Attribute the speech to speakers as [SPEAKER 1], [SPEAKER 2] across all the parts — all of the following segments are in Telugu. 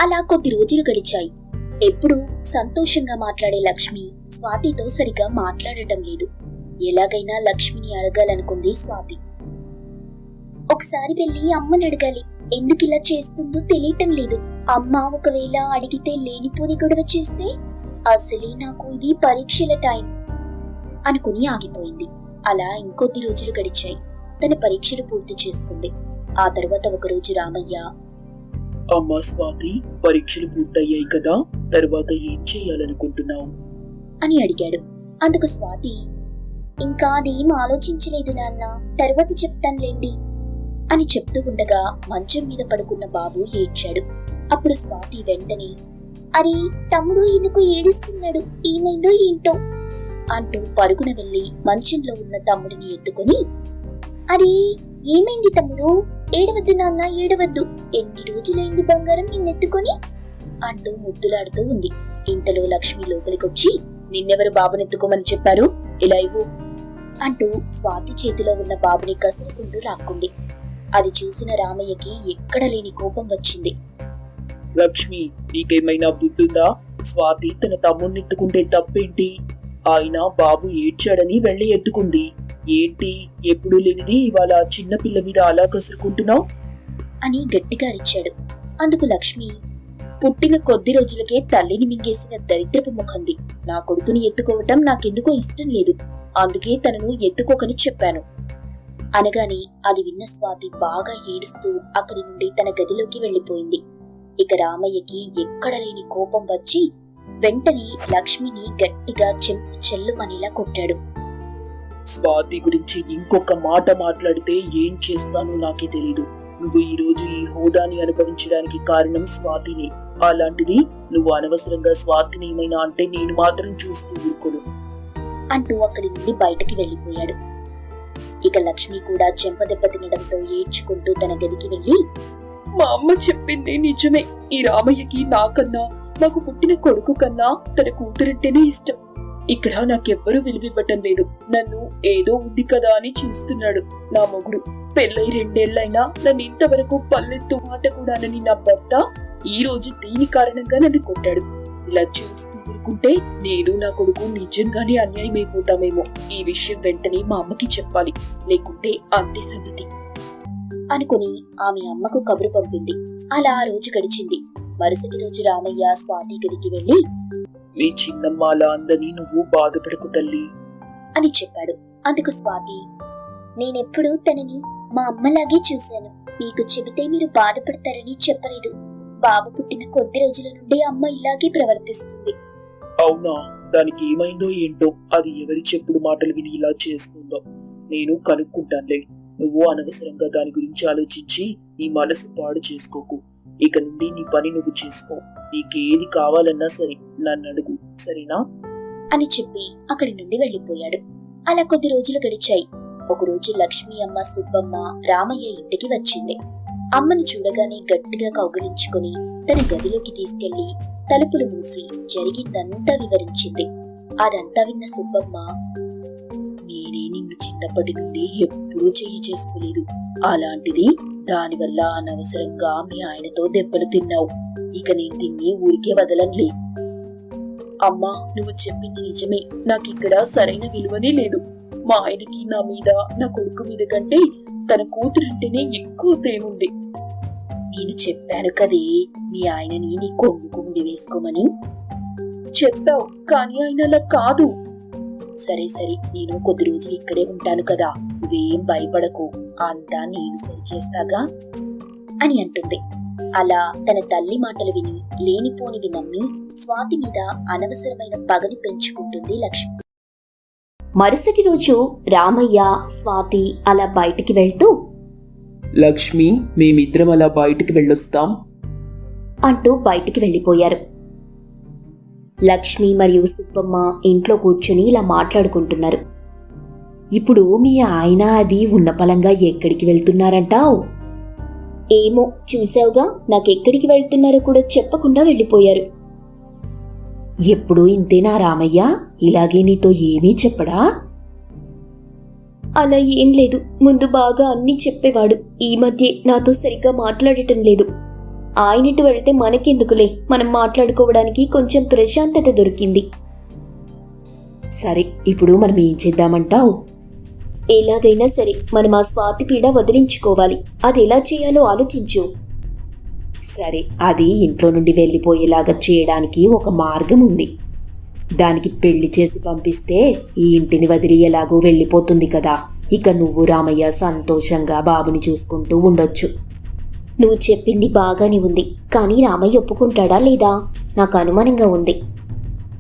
[SPEAKER 1] అలా కొద్ది రోజులు గడిచాయి. ఎప్పుడూ సంతోషంగా మాట్లాడే లక్ష్మి స్వాతితో సరిగా మాట్లాడటం లేదు. ఎలాగైనా లక్ష్మిని అడగాలనుకుంది స్వాతి. ఒకసారి వెళ్ళి అమ్మని అడగాలి. ఎందుకిలా చేస్తుందో తెలియటం లేదు. అమ్మ ఒకవేళ అడిగితే లేనిపోని గొడవ చేస్తే అసలే నాకు ఇది పరీక్షల టైం అనుకుని ఆగిపోయింది. అలా ఇంకొద్ది రోజులు గడిచాయి. తన పరీక్షలు పూర్తి చేసుకుంది. ఆ తర్వాత ఒకరోజు రామయ్య,
[SPEAKER 2] అమ్మా స్వాతి, పరీక్షలు పూర్తయ్యాయి కదా, తర్వాత ఏం చెయ్యాలనుకుంటున్నావు
[SPEAKER 1] అని అడిగాడు. అందుకు స్వాతి, ఇంకా అదేం ఆలోచించలేదు నాన్న, తర్వాత చెప్తానులేండి అని చెప్తూ ఉండగా మంచం మీద పడుకున్న బాబు ఏడ్చాడు. అప్పుడు స్వాతి వెంటనే, అరే తమ్ముడు ఎందుకు ఏడుస్తున్నాడు, ఏమైందో ఏంటో అంటూ పరుగున వెళ్లి మంచంలో ఉన్న తమ్ముడిని ఎత్తుకుని, అరే ఏమైంది తమ్ముడు, ఏడవద్దు నాన్న ఏడవద్దు, ఎన్ని రోజులైంది బంగారం నిన్నెత్తుకొని అంటూ ముద్దులాడుతూ ఉంది. ఇంతలో లక్ష్మి లోపలికొచ్చి, నిన్నెవరు బాబునెత్తుకోమని చెప్పారు, ఇలా ఇవ్వు అంటూ స్వాతి చేతిలో ఉన్న బాబుని కసురుకుంటూ లాక్కుంది. అది చూసిన రామయ్యకి ఎక్కడ లేని కోపం వచ్చింది.
[SPEAKER 2] లక్ష్మి, నీకేమైనా బుద్ధుందా? స్వాతి తన తమ్ముడిని ఎత్తుకుంటే తప్పేంటి? ఆయన బాబు ఏడ్చాడని వెళ్ళి ఎత్తుకుంది. ఏంటి ఎప్పుడూ లేనిది ఇవాళ చిన్న పిల్ల మీద అలా కసురుకుంటున్నావు
[SPEAKER 1] అని గట్టిగా అరిచాడు. అందుకు లక్ష్మి, పుట్టిన కొద్ది రోజులకే తల్లిని మింగేసిన దరిద్రపు ముఖంది. నా కొడుకుని ఎత్తుకోవటం నాకెందుకో ఇష్టం లేదు, అందుకే తనను ఎత్తుకోకని చెప్పాను అనగాని అది విన్న స్వాతి బాగా ఏడుస్తూ అక్కడి నుండి తన గదిలోకి వెళ్లిపోయింది. ఇక రామయ్యకి ఎక్కడ లేని కోపం వచ్చి వెంటనే లక్ష్మిని గట్టిగా చెల్లుమనేలా కొట్టాడు.
[SPEAKER 2] స్వాతి గురించి ఇంకొక మాట మాట్లాడితే ఏం చేస్తానో నాకే తెలీదు. నువ్వు ఈ రోజు ఈ హోదాని అనుభవించడానికి కారణం స్వాతిని. అలాంటిది నువ్వు అనవసరంగా స్వాతిని ఏమైనా అంటే నేను మాత్రం చూస్తూ ఊరుకోను
[SPEAKER 1] అంటూ అక్కడి నుండి బయటకి వెళ్లిపోయాడు. ఇక లక్ష్మి కూడా చెంపదెబ్బ తినడంతో ఏడ్చుకుంటూ తన గదికి వెళ్లి,
[SPEAKER 2] మా అమ్మ చెప్పింది నిజమే. ఈ రామయ్యకి నాకన్నా, నాకు పుట్టిన కొడుకు కన్నా తన కూతురంటేనే ఇష్టం. ఇక్కడ నాకెవ్వరూ విలువివ్వటం లేదు. నన్ను ఏదో ఉంది కదా అని చూస్తున్నాడు నా మొగుడు. పెళ్ళై 2 ఏళ్లైనా నన్ను ఇంతవరకు పల్లెత్తు మాట కూడా అనని నా భర్త ఈ రోజు దీని కారణంగా నన్ను కొట్టాడు. ఇలా చూస్తూ ఊరుకుంటే నేను నా కొడుకు నిజంగానే అన్యాయం అయిపోతామేమో. ఈ విషయం వెంటనే మా అమ్మకి చెప్పాలి, లేకుంటే అంతే సంగతి
[SPEAKER 1] అనుకుని ఆమె అమ్మకు కబురు పంపింది. అలా ఆ రోజు గడిచింది. మరుసటి రోజు రామయ్య స్వాతి గదికి వెళ్లి,
[SPEAKER 2] మీ చిన్నమ్మ అలా అందని నువ్వు బాధపడకు తల్లి
[SPEAKER 1] అని చెప్పాడు. అందుకు స్వాతి, నేనెప్పుడూ తనని మా అమ్మలాగే చూశాను. మీకు చెబితే మీరు బాధపడతారని చెప్పలేదు. బాబు పుట్టిన కొద్ది రోజుల నుండి అమ్మ ఇలాగే ప్రవర్తిస్తుంది.
[SPEAKER 2] అవునా? దానికి ఏమైందో ఏంటో, అది ఎవరి చెప్పుడు మాటలు విని ఇలా చేస్తుందో నేను కనుక్కుంటానులే. నువ్వు అనవసరంగా దాని గురించి ఆలోచించి నీ మనసు పాడు చేసుకోకు. ఇక నుండి నీ పని నువ్వు చేసుకో. నీకేది కావాలన్నా సరే నన్ను అడుగు, సరేనా
[SPEAKER 1] అని చెప్పి అక్కడి నుండి వెళ్లిపోయాడు. అలా కొద్ది రోజులు గడిచాయి. ఒకరోజు లక్ష్మి అమ్మ సుబ్బమ్మ రామయ్య ఇంటికి వచ్చింది. అమ్మని చూడగానే గట్టిగా కౌగిలించుకుని తన గదిలోకి తీసుకెళ్లి తలుపులు మూసి జరిగిందంతా వివరించింది. అదంతా విన్న సుబ్బమ్మ, నేనే నిన్ను చిన్నప్పటి నుండి ఎప్పుడూ చెయ్యి చేసుకోలేదు. అలాంటిది దానివల్ల అనవసరంగా మీ ఆయనతో దెబ్బలు తిన్నావు. ఇక నేను తిన్ని ఊరికే వదలనులే.
[SPEAKER 2] అమ్మా, నువ్వు చెప్పింది నిజమే. నాకిక్కడ సరైన విలువనే లేదు. మా ఆయనకి నా మీద, నా కొడుకు మీద కంటే తన కూతురంటేనే ఎక్కువ ప్రేమ ఉంది.
[SPEAKER 1] నేను చెప్పాను కదే మీ ఆయనని నీ కొంగు ముడి వేసుకోమని.
[SPEAKER 2] చెప్పావు, కానీ ఆయన అలా కాదు.
[SPEAKER 1] సరే సరే, నేను కొద్ది రోజులు ఇక్కడే ఉంటాను కదా, నువ్వేం భయపడకు, అంతా నేను సరిచేస్తాగా అని అంటుంది. అలా తన తల్లి మాటలు విని లేనిపోనివి నమ్మి స్వాతి మీద అనవసరమైన పగని పెంచుకుంటుంది లక్ష్మి. మరుసటి రోజు రామయ్య స్వాతి అలా బయటికి వెళ్తూ,
[SPEAKER 2] లక్ష్మి, మేమిద్దరం అలా బయటికి వెళ్ళొస్తాం
[SPEAKER 1] అంటూ బయటికి వెళ్లిపోయారు. లక్ష్మి మరియు సుబ్బమ్మ ఇంట్లో కూర్చుని ఇలా మాట్లాడుకుంటున్నారు. ఇప్పుడు మీ ఆయన అది ఉన్నపలంగా ఎక్కడికి వెళ్తున్నారంటావు? ఏమో, చూసావుగా, నాకెక్కడికి వెళ్తున్నారో కూడా చెప్పకుండా వెళ్లిపోయారు. ఎప్పుడూ ఇంతేనా రామయ్య? ఇలాగే నీతో ఏమీ చెప్పడా? అలా ఏం లేదు, ముందు బాగా అన్నీ చెప్పేవాడు. ఈ మధ్య నాతో సరిగ్గా మాట్లాడటం లేదు ఆయనటు వెళ్తే మనకెందుకులే, మనం మాట్లాడుకోవడానికి కొంచెం ప్రశాంతత దొరికింది.
[SPEAKER 2] సరే, ఇప్పుడు మనం ఏం చేద్దామంటావు?
[SPEAKER 1] ఎలాగైనా సరే మనం ఆ స్వాతి పీడ వదిలించుకోవాలి. అది ఎలా చేయాలో ఆలోచించు.
[SPEAKER 2] సరే, అది ఇంట్లో నుండి వెళ్ళిపోయేలాగా చేయడానికి ఒక మార్గం ఉంది. దానికి పెళ్లి చేసి పంపిస్తే ఈ ఇంటిని వదిలి ఎలాగో వెళ్ళిపోతుంది కదా. ఇక నువ్వు రామయ్య సంతోషంగా బాబుని చూసుకుంటూ ఉండొచ్చు.
[SPEAKER 1] నువ్వు చెప్పింది బాగానే ఉంది, కానీ రామయ్య ఒప్పుకుంటాడా లేదా నాకు అనుమానంగా ఉంది.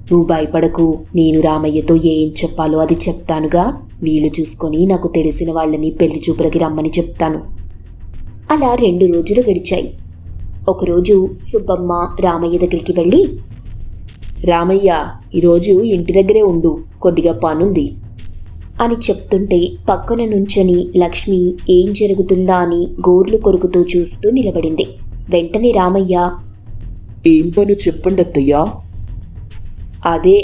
[SPEAKER 2] నువ్వు భయపడకు, నేను రామయ్యతో ఏం చెప్పాలో అది చెప్తానుగా. వీలు చూసుకొని నాకు తెలిసిన వాళ్ళని పెళ్లి చూపులకి రమ్మని చెప్తాను.
[SPEAKER 1] అలా 2 రోజులు గడిచాయి. ఒకరోజు సుబ్బమ్మ రామయ్య దగ్గరికి వెళ్ళి,
[SPEAKER 2] రామయ్య, ఈరోజు ఇంటి దగ్గరే ఉండు, కొద్దిగా పనుంది
[SPEAKER 1] అని చెప్తుంటే పక్కన నుంచొని లక్ష్మి ఏం జరుగుతుందా అని గోర్లు కొరుకుతూ చూస్తూ నిలబడింది. వెంటనే రామయ్య,
[SPEAKER 2] ఏం పను చెప్పండి అత్తయ్యా. అదే,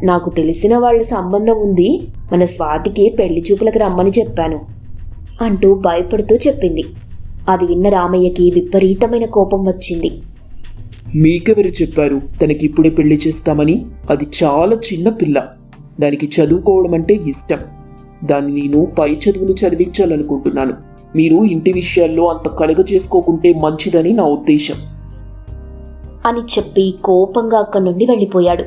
[SPEAKER 2] నాకు తెలిసిన వాళ్ళ సంబంధం ఉంది, మన స్వాతికి పెళ్లి చూపులకు రమ్మని చెప్పాను
[SPEAKER 1] అంటూ భయపడుతూ చెప్పింది. అది విన్న రామయ్యకి విపరీతమైన కోపం వచ్చింది.
[SPEAKER 2] మీకెవరు చెప్పారు తనకిప్పుడే పెళ్లి చేస్తామని? అది చాలా చిన్న పిల్ల, దానికి చదువుకోవడం అంటే ఇష్టం. దాన్ని నేను పై చదువులు చదివించాలనుకుంటున్నాను. మీరు ఇంటి విషయాల్లో అంత కలగ చేసుకోకుంటే మంచిదని నా ఉద్దేశం
[SPEAKER 1] అని చెప్పి కోపంగా అక్కడి నుండి వెళ్ళిపోయాడు.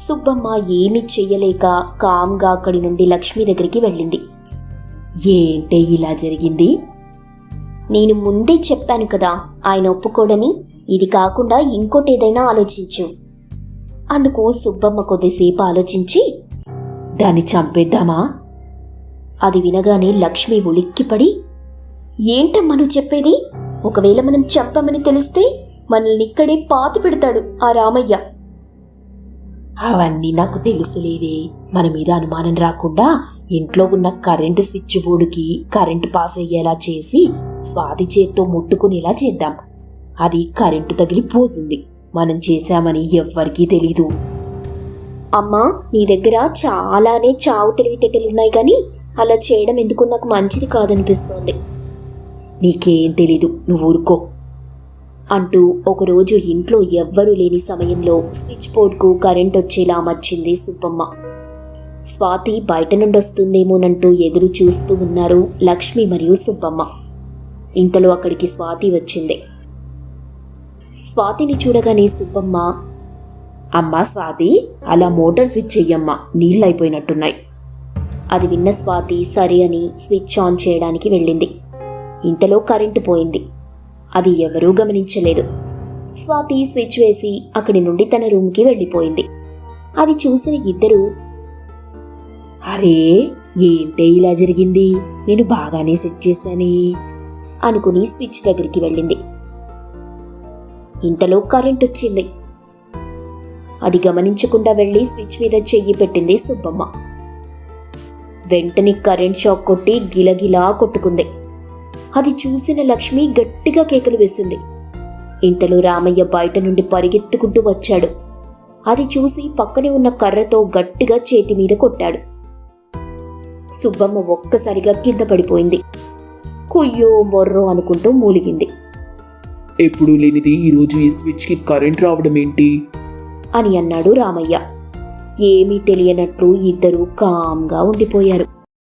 [SPEAKER 1] సుబ్బమ్మ ఏమీ చెయ్యలేక కామ్గా అక్కడి నుండి లక్ష్మి దగ్గరికి వెళ్ళింది.
[SPEAKER 2] ఏంటే ఇలా జరిగింది?
[SPEAKER 1] నేను ముందే చెప్పాను కదా ఆయన ఒప్పుకోడని. ఇది కాకుండా ఇంకోటేదైనా ఆలోచించు. అందుకు సుబ్బమ్మ కొద్దిసేపు ఆలోచించి,
[SPEAKER 2] దాన్ని చంపేద్దామా?
[SPEAKER 1] అది వినగానే లక్ష్మి ఉలిక్కిపడి, ఏంటమ్మా నువ్వు చెప్పేది? ఒకవేళ మనం చంపమని తెలిస్తే మనల్ని ఇక్కడే పాతి పెడతాడు ఆ రామయ్య.
[SPEAKER 2] అవన్నీ నాకు తెలుసులేవే. మన మీద అనుమానం రాకుండా ఇంట్లో ఉన్న కరెంటు స్విచ్ బోర్డుకి కరెంటు పాస్ అయ్యేలా చేసి స్వాతి చేత్తో ముట్టుకునేలా చేద్దాం. అది కరెంటు తగిలిపోతుంది. మనం చేశామని ఎవ్వరికీ తెలీదు.
[SPEAKER 1] అమ్మా, నీ దగ్గర చాలానే చావు తెలివితేటలున్నాయి కానీ అలా చేయడం ఎందుకు నాకు మంచిది కాదనిపిస్తోంది.
[SPEAKER 2] నీకేం తెలీదు, నువ్వు ఊరుకో
[SPEAKER 1] అంటూ ఒకరోజు ఇంట్లో ఎవ్వరూ లేని సమయంలో స్విచ్ బోర్డుకు కరెంట్ వచ్చేలా అమర్చింది సుబ్బమ్మ. స్వాతి బయట నుండి వస్తుందేమోనంటూ ఎదురు చూస్తూ ఉన్నారు లక్ష్మి మరియు సుబ్బమ్మ. ఇంతలో అక్కడికి స్వాతి వచ్చింది. స్వాతిని చూడగానే సుబ్బమ్మ,
[SPEAKER 2] అమ్మా స్వాతి, అలా మోటార్ స్విచ్ చెయ్యమ్మా, నీళ్ళైపోయినట్టున్నాయి.
[SPEAKER 1] అది విన్న స్వాతి సరే అని స్విచ్ ఆన్ చేయడానికి వెళ్ళింది. ఇంతలో కరెంటు పోయింది. అది ఎవరూ గమనించలేదు. స్వాతి స్విచ్ వేసి అక్కడి నుండి తన రూమ్కి వెళ్ళిపోయింది. అది చూసిన ఇద్దరు,
[SPEAKER 2] అరే ఏంటే ఇలా జరిగింది, నేను బాగానే సెట్ చేశానే
[SPEAKER 1] అనుకుని స్విచ్ దగ్గరికి వెళ్ళింది. ఇంతలో కరెంట్ వచ్చింది. అది గమనించకుండా వెళ్లి స్విచ్ మీద చెయ్యి పెట్టింది సుబ్బమ్మ. వెంటనే కరెంట్ షాక్ కొట్టి గిలగిలా కొట్టుకుంది. అది చూసిన లక్ష్మి గట్టిగా కేకలు వేసింది. ఇంతలో రామయ్య బయట నుండి పరిగెత్తుకుంటూ వచ్చాడు. అది చూసి పక్కనే ఉన్న కర్రతో గట్టిగా చేతి మీద కొట్టాడు. సుబ్బమ్మ ఒక్కసారిగా కింద పడిపోయింది. కుయ్యో మొర్రో అనుకుంటూ మూలిగింది.
[SPEAKER 2] ఎప్పుడు లేనిది ఈరోజు ఈ స్విచ్ కి కరెంట్ రావడం ఏంటి
[SPEAKER 1] అని అన్నాడు రామయ్య. ఏమీ తెలియనట్లు ఇద్దరూ కామ్గా ఉండిపోయారు.